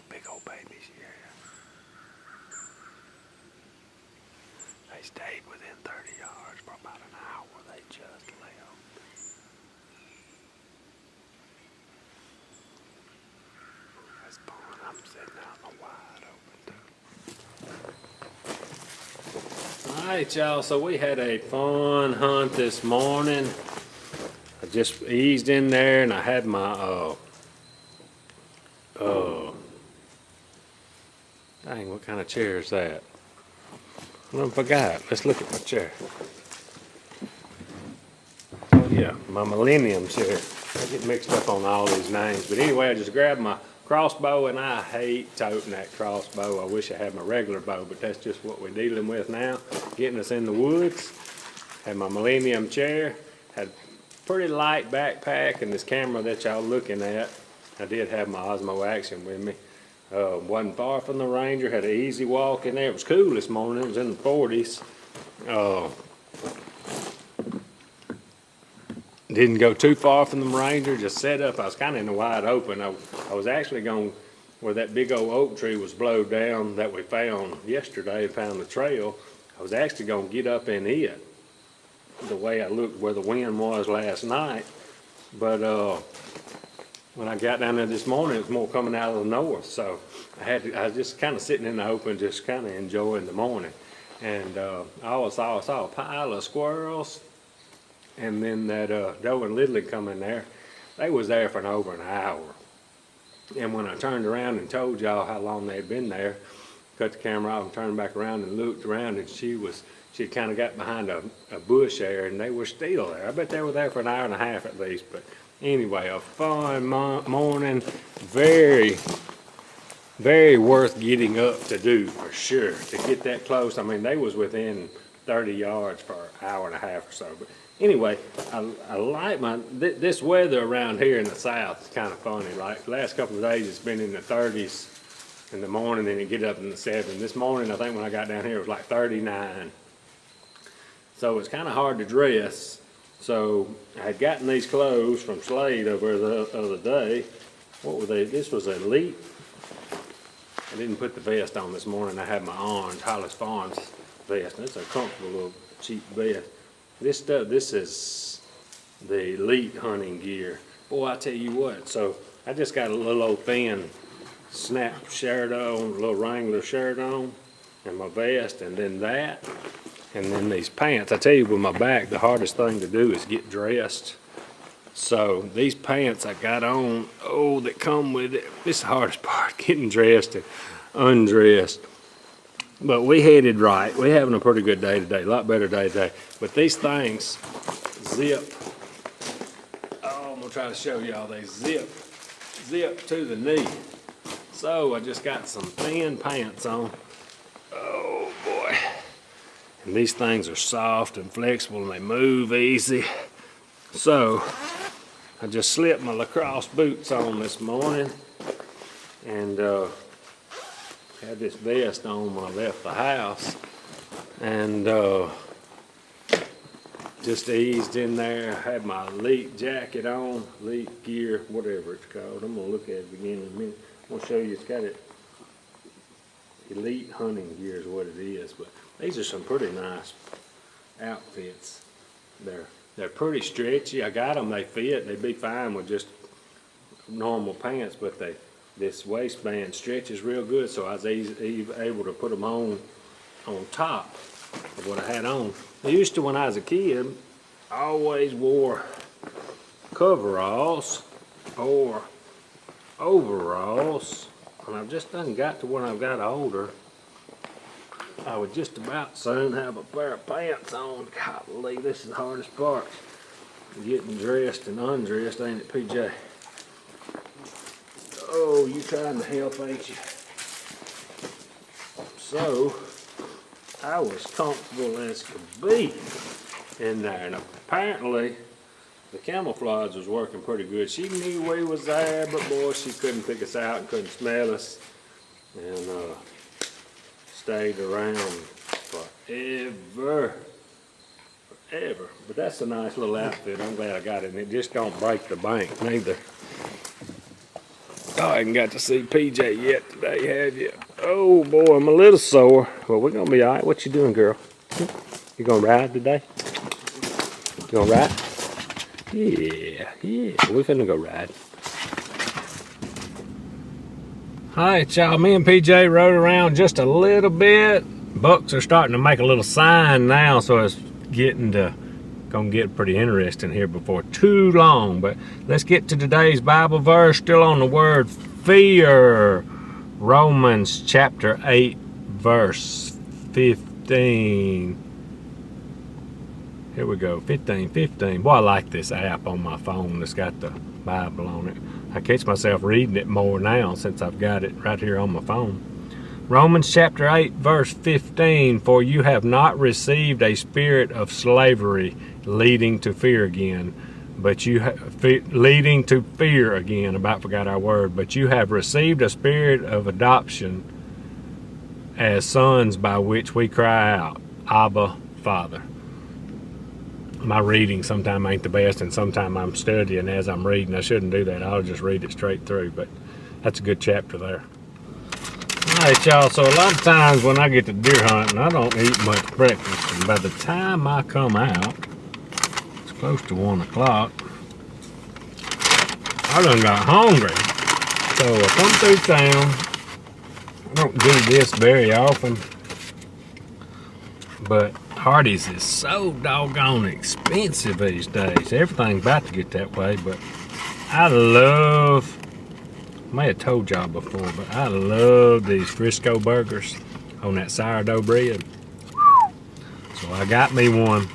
big old babies, yeah. They stayed within 30 yards for about an hour. They just left. That's fun. I'm sitting out in the wide open too. Alright, y'all, so we had a fun hunt this morning. I just eased in there and I had my dang, what kind of chair is that? I forgot. Let's look at my chair. Oh yeah, my Millennium chair. I get mixed up on all these names. But anyway, I just grabbed my crossbow, and I hate toting that crossbow. I wish I had my regular bow, but that's just what we're dealing with now. Getting us in the woods. Had my Millennium chair. Had a pretty light backpack, and this camera that y'all looking at. I did have my Osmo Action with me. Wasn't far from the Ranger. Had an easy walk in there. It was cool this morning. It was in the 40s. Didn't go too far from the Ranger. Just set up. I was kind of in the wide open. I was actually going where that big old oak tree was blowed down that we found yesterday. Found the trail. I was actually going to get up in it. The way I looked where the wind was last night, but when I got down there this morning, it was more coming out of the north. So I was just kind of sitting in the open, just kind of enjoying the morning. And I saw a pile of squirrels, and then that Doe and Lidley come in there. They was there for over an hour. And when I turned around and told y'all how long they'd been there, cut the camera off and turned back around and looked around, and she kind of got behind a bush there, and they were still there. I bet they were there for an hour and a half at least. But anyway, a fun morning, very, very worth getting up to do for sure. To get that close, I mean, they was within 30 yards for an hour and a half or so. But anyway, I like this weather around here in the south is kind of funny. Like the last couple of days, it's been in the 30s in the morning, and it get up in the 70s. This morning, I think when I got down here, it was like 39. So it's kind of hard to dress. So I had gotten these clothes from Slade over the other day. What were they? This was Elite. I didn't put the vest on this morning. I had my orange Hollis Farms vest. It's a comfortable little cheap vest. This stuff, this is the Elite hunting gear. Boy, I tell you what. So I just got a little old thin snap shirt on, a little Wrangler shirt on, and my vest, and then that. And then these pants. I tell you, with my back, the hardest thing to do is get dressed. So these pants I got on, that come with it. This is the hardest part, getting dressed and undressed. But we headed right. We're having a pretty good day today, a lot better day today. But these things zip. I'm gonna try to show y'all. They zip to the knee. So I just got some thin pants on. Oh boy. And these things are soft and flexible, and they move easy. So I just slipped my lacrosse boots on this morning, and had this vest on when I left the house, and just eased in there. Had my Elite jacket on, Elite gear, whatever it's called. I'm gonna look at it again in a minute. I'm gonna show you. It's got it. Elite hunting gear is what it is, but these are some pretty nice outfits. They're pretty stretchy. I got them. They fit. They'd be fine with just normal pants, but this waistband stretches real good, so I was able to put them on top of what I had on. I used to, when I was a kid, I always wore coveralls or overalls, and I've just done got to when I've got older, I would just about soon have a pair of pants on. Golly, this is the hardest part. Getting dressed and undressed, ain't it, PJ? Oh, you trying to help, ain't you? So, I was comfortable as could be in there. And apparently, the camouflage was working pretty good. She knew we was there, but boy, she couldn't pick us out and couldn't smell us. And stayed around forever. But that's a nice little outfit. I'm glad I got it. And it just don't break the bank neither. Oh, I ain't got to see PJ yet today, have you? Oh boy, I'm a little sore. Well, we're gonna be all right. What you doing, girl? You gonna ride today? You gonna ride? Yeah, we're finna go ride. Alright, y'all, me and PJ rode around just a little bit. Bucks are starting to make a little sign now, so it's gonna get pretty interesting here before too long. But let's get to today's Bible verse, still on the word fear. Romans chapter 8, verse 15. Here we go, 15. Boy, I like this app on my phone that's got the Bible on it. I catch myself reading it more now since I've got it right here on my phone. Romans chapter 8, verse 15. For you have not received a spirit of slavery leading to fear again, but you leading to fear again. About forgot our word. But you have received a spirit of adoption as sons, by which we cry out, Abba, Father. My reading sometime ain't the best, and sometime I'm studying as I'm reading. I shouldn't do that. I'll just read it straight through, but that's a good chapter there. Alright, y'all, so a lot of times when I get to deer hunting, I don't eat much breakfast, and by the time I come out, it's close to 1 o'clock, I done got hungry. So I come through town. I don't do this very often, but Hardee's is so doggone expensive these days. Everything's about to get that way, but I may have told y'all before, but I love these Frisco burgers on that sourdough bread. So I got me one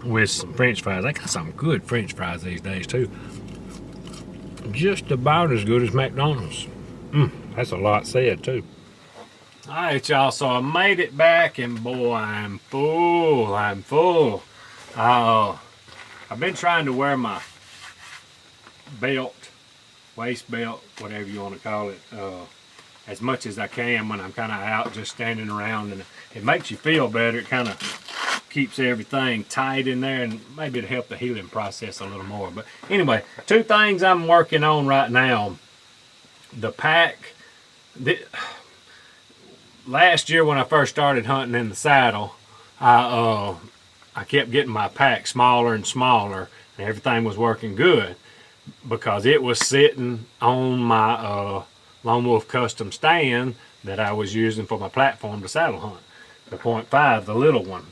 with some French fries. They got some good French fries these days too. Just about as good as McDonald's. That's a lot said too. Alright, y'all, so I made it back, and boy, I'm full. I've been trying to wear my belt, waist belt, whatever you want to call it, as much as I can when I'm kind of out just standing around, and it makes you feel better. It kind of keeps everything tight in there, and maybe it'll help the healing process a little more. But anyway, 2 things I'm working on right now. The pack. Last year when I first started hunting in the saddle, I kept getting my pack smaller and smaller, and everything was working good because it was sitting on my Lone Wolf custom stand that I was using for my platform to saddle hunt, the .5, the little one.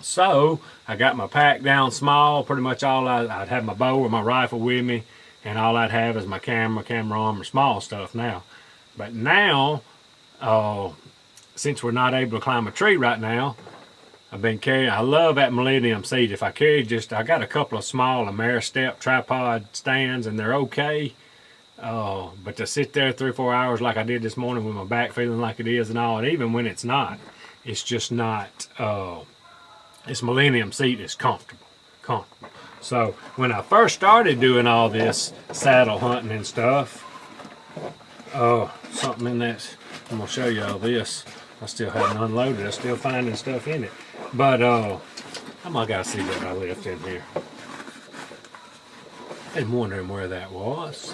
So I got my pack down small. Pretty much all I'd have my bow or my rifle with me, and all I'd have is my camera arm, or small stuff now. But now, since we're not able to climb a tree right now, I've been carrying, I love that Millennium seat. If I carry I got a couple of small Ameristep tripod stands, and they're okay. But to sit there 3 or 4 hours like I did this morning with my back feeling like it is and all, and even when it's not, it's just not, this Millennium seat is comfortable. So when I first started doing all this saddle hunting and stuff, something in that, I'm gonna show you all this. I still haven't unloaded. I'm still finding stuff in it. But I gotta see what I left in here. I'm wondering where that was.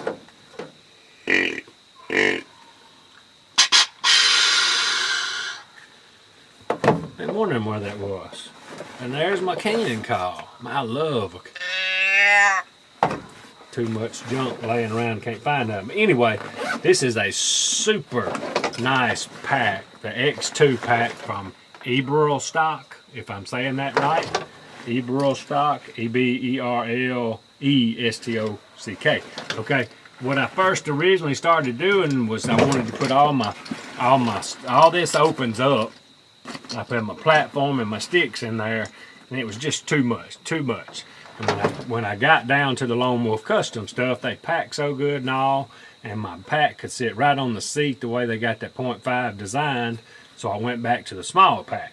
I'm wondering where that was. And there's my cannon call. I love too much junk laying around, can't find them. Anyway, this is a super nice pack, the X2 pack from Eberl Stock, if I'm saying that right. Eberl Stock, E-B-E-R-L-E-S-T-O-C-K. Okay, what I first originally started doing was I wanted to put all this opens up. I put my platform and my sticks in there, and it was just too much. And when I got down to the Lone Wolf custom stuff, they pack so good and all, and my pack could sit right on the seat the way they got that .5 designed, so I went back to the small pack.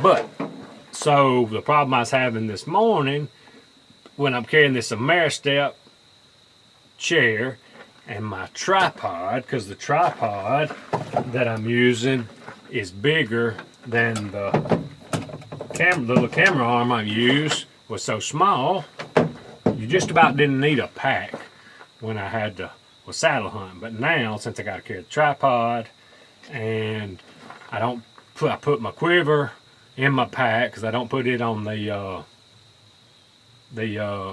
But, so the problem I was having this morning, when I'm carrying this Ameristep chair and my tripod, because the tripod that I'm using is bigger than the little camera arm I used was so small, you just about didn't need a pack when I was was saddle hunting. But now, since I got to carry the tripod, and I put my quiver in my pack because I don't put it on the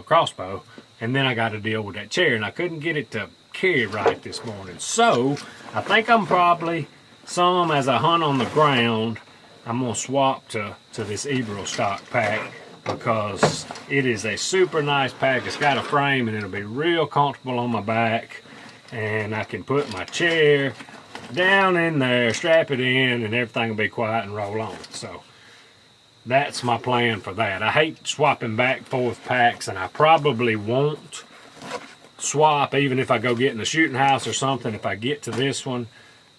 crossbow, and then I got to deal with that chair, and I couldn't get it to carry right this morning. So I think I'm probably as I hunt on the ground, I'm gonna swap to this Ebro stock pack because it is a super nice pack. It's got a frame and it'll be real comfortable on my back, and I can put my chair down in there, strap it in, and everything will be quiet and roll on. So that's my plan for that. I hate swapping back and forth packs, and I probably won't swap even if I go get in the shooting house or something. If I get to this one,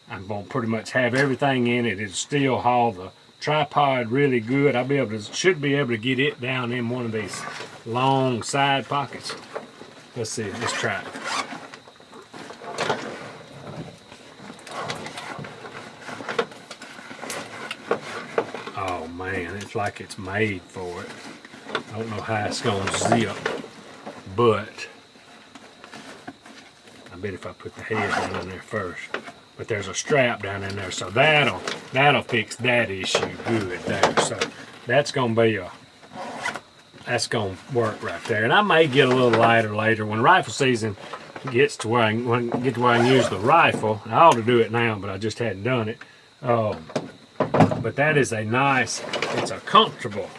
I'm going to pretty much have everything in it. It'll still haul the tripod really good. Should be able to get it down in one of these long side pockets. Let's see, let's try it. Oh man, it's like it's made for it. I don't know how it's going to zip, but I bet if I put the head down in there first. But there's a strap down in there, so that'll fix that issue good there. So that's gonna work right there. And I may get a little lighter later when rifle season gets to where I can use the rifle. I ought to do it now, but I just hadn't done it. But that is it's a comfortable.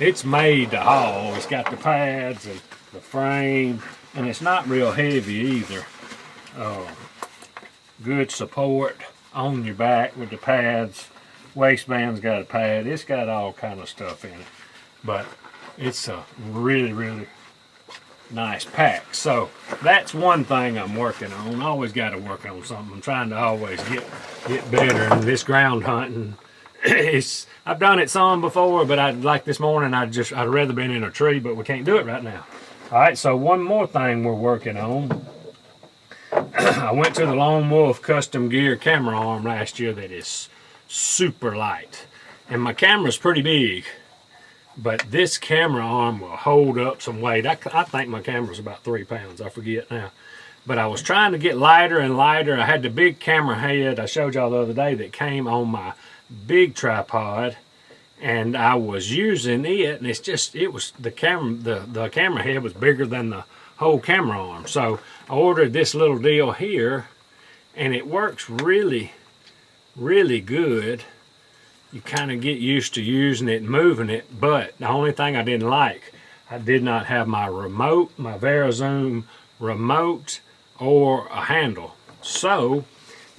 It's made to haul. It's got the pads and the frame, and it's not real heavy either. Good support on your back with the pads. Waistband's got a pad. It's got all kind of stuff in it. But it's a really, really nice pack. So that's one thing I'm working on. I always got to work on something. I'm trying to always get better. And this ground hunting, I've done it some before, but like this morning, I'd rather been in a tree, but we can't do it right now. All right, so one more thing we're working on. I went to the Lone Wolf Custom Gear camera arm last year that is super light. And my camera's pretty big, but this camera arm will hold up some weight. I think my camera's about 3 pounds, I forget now. But I was trying to get lighter and lighter. I had the big camera head I showed y'all the other day that came on my big tripod, and I was using it, and the camera head was bigger than the whole camera arm. So I ordered this little deal here, and it works really, really good. You kind of get used to using it and moving it, but the only thing I didn't like, I did not have my remote, my VariZoom remote, or a handle. So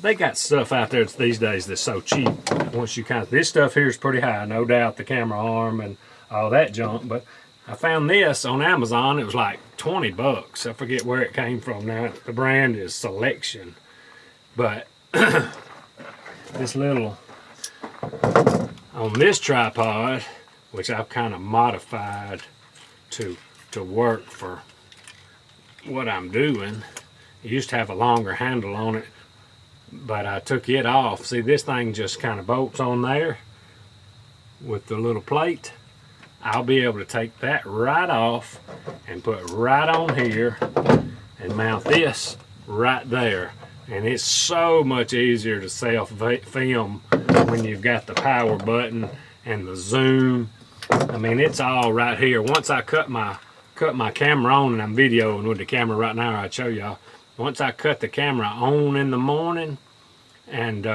they got stuff out there these days that's so cheap. Once you this stuff here is pretty high, no doubt, the camera arm and all that junk, but I found this on Amazon. It was like 20 bucks. I forget where it came from now. The brand is Selection. But this little, on this tripod, which I've kind of modified to work for what I'm doing. It used to have a longer handle on it, but I took it off. See, this thing just kind of bolts on there with the little plate. I'll be able to take that right off and put right on here and mount this right there. And it's so much easier to self-film when you've got the power button and the zoom. I mean, it's all right here. Once I cut my camera on, and I'm videoing with the camera right now, I'll show y'all. Once I cut the camera on in the morning and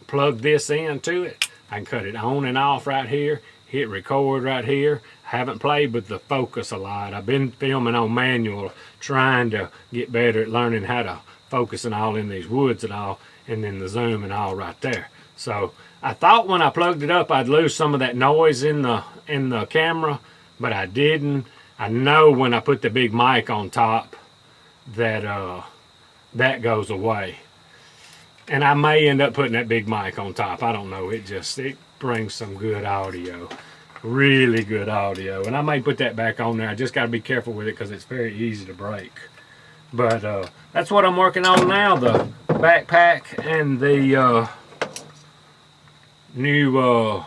plug this into it, I can cut it on and off right here. Hit record right here. I haven't played with the focus a lot. I've been filming on manual, trying to get better at learning how to focus and all in these woods and all, and then the zoom and all right there. So I thought when I plugged it up I'd lose some of that noise in the camera, but I didn't. I know when I put the big mic on top that that goes away. And I may end up putting that big mic on top. I don't know. It brings some good audio. Really good audio. And I may put that back on there. I just got to be careful with it because it's very easy to break. But that's what I'm working on now. The backpack and the new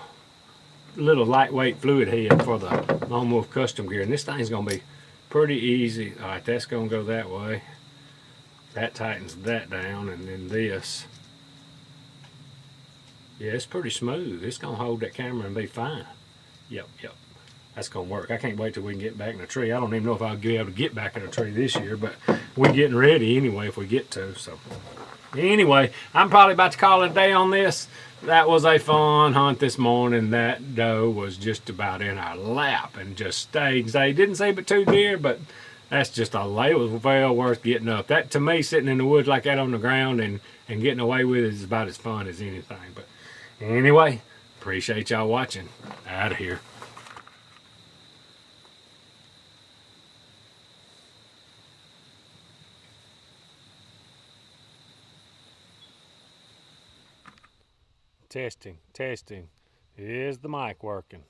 little lightweight fluid head for the Lone Wolf Custom Gear. And this thing's going to be pretty easy. All right, that's going to go that way. That tightens that down, and then this. Yeah, it's pretty smooth. It's gonna hold that camera and be fine. Yep, yep. That's gonna work. I can't wait till we can get back in the tree. I don't even know if I'll be able to get back in the tree this year, but we're getting ready anyway if we get to. So anyway, I'm probably about to call it a day on this. That was a fun hunt this morning. That doe was just about in our lap and just stayed and stayed. Didn't see but 2 deer, but that's just a lay. It was well worth getting up. That to me, sitting in the woods like that on the ground and getting away with it is about as fun as anything. But anyway, appreciate y'all watching. Out of here. Testing, testing. Is the mic working?